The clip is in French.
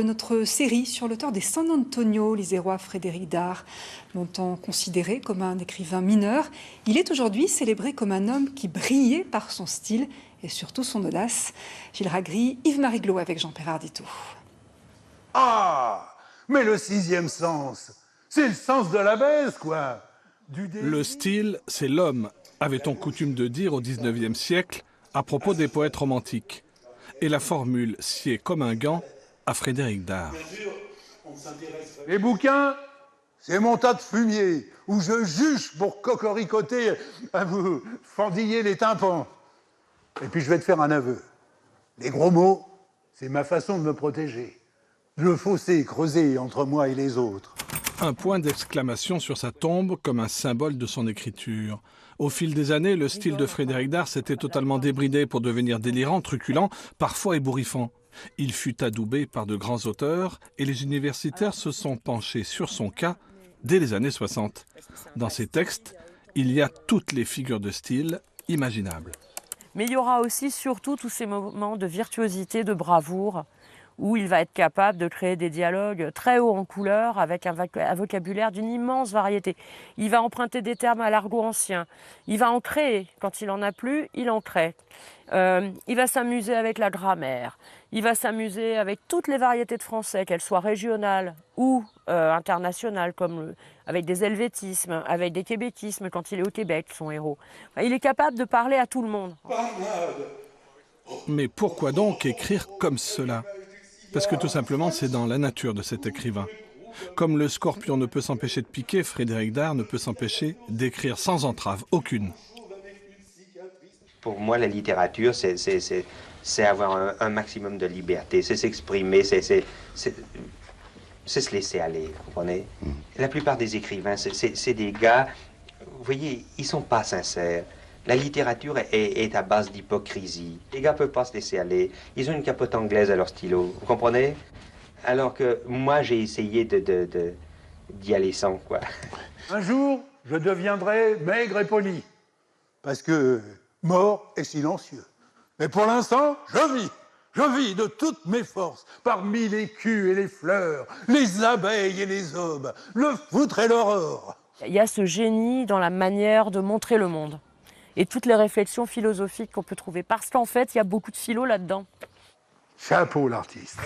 Notre série sur l'auteur des San Antonio, l'isérois Frédéric Dard, longtemps considéré comme un écrivain mineur, il est aujourd'hui célébré comme un homme qui brillait par son style et surtout son audace. Gilles Ragry, Yves-Marie Glo avec Jean Perarditou. Ah, mais le sixième sens, c'est le sens de la baisse, quoi. Le style, c'est l'homme, avait-on coutume de dire au XIXe siècle à propos des poètes romantiques. Et la formule sied comme un gant à Frédéric Dard. Les bouquins, c'est mon tas de fumier, où je juge pour cocoricoter, à vous fendiller les tympans. Et puis je vais te faire un aveu. Les gros mots, c'est ma façon de me protéger. Le fossé creusé entre moi et les autres. Un point d'exclamation sur sa tombe comme un symbole de son écriture. Au fil des années, le style de Frédéric Dard s'était totalement débridé pour devenir délirant, truculent, parfois ébouriffant. Il fut adoubé par de grands auteurs et les universitaires se sont penchés sur son cas dès les années 60. Dans ses textes, il y a toutes les figures de style imaginables. Mais il y aura aussi surtout tous ces moments de virtuosité, de bravoure, où il va être capable de créer des dialogues très hauts en couleur avec un vocabulaire d'une immense variété. Il va emprunter des termes à l'argot ancien. Il va en créer. Quand il n'en a plus, il en crée. Il va s'amuser avec la grammaire. Il va s'amuser avec toutes les variétés de français, qu'elles soient régionales ou internationales, comme avec des helvétismes, avec des québéquismes quand il est au Québec, son héros. Il est capable de parler à tout le monde. Mais pourquoi donc écrire comme cela ? Parce que tout simplement, c'est dans la nature de cet écrivain. Comme le scorpion ne peut s'empêcher de piquer, Frédéric Dard ne peut s'empêcher d'écrire sans entrave aucune. Pour moi, la littérature, c'est avoir un maximum de liberté, c'est s'exprimer, c'est se laisser aller, vous comprenez? La plupart des écrivains, c'est des gars, vous voyez, ils sont pas sincères. La littérature est à base d'hypocrisie. Les gars peuvent pas se laisser aller. Ils ont une capote anglaise à leur stylo, vous comprenez? Alors que moi, j'ai essayé d'y aller sans, quoi. Un jour, je deviendrai maigre et poli. Parce que mort et silencieux. Mais pour l'instant, je vis de toutes mes forces, parmi les culs et les fleurs, les abeilles et les aubes, le foutre et l'aurore. Il y a ce génie dans la manière de montrer le monde. Et toutes les réflexions philosophiques qu'on peut trouver. Parce qu'en fait, il y a beaucoup de philo là-dedans. Chapeau l'artiste.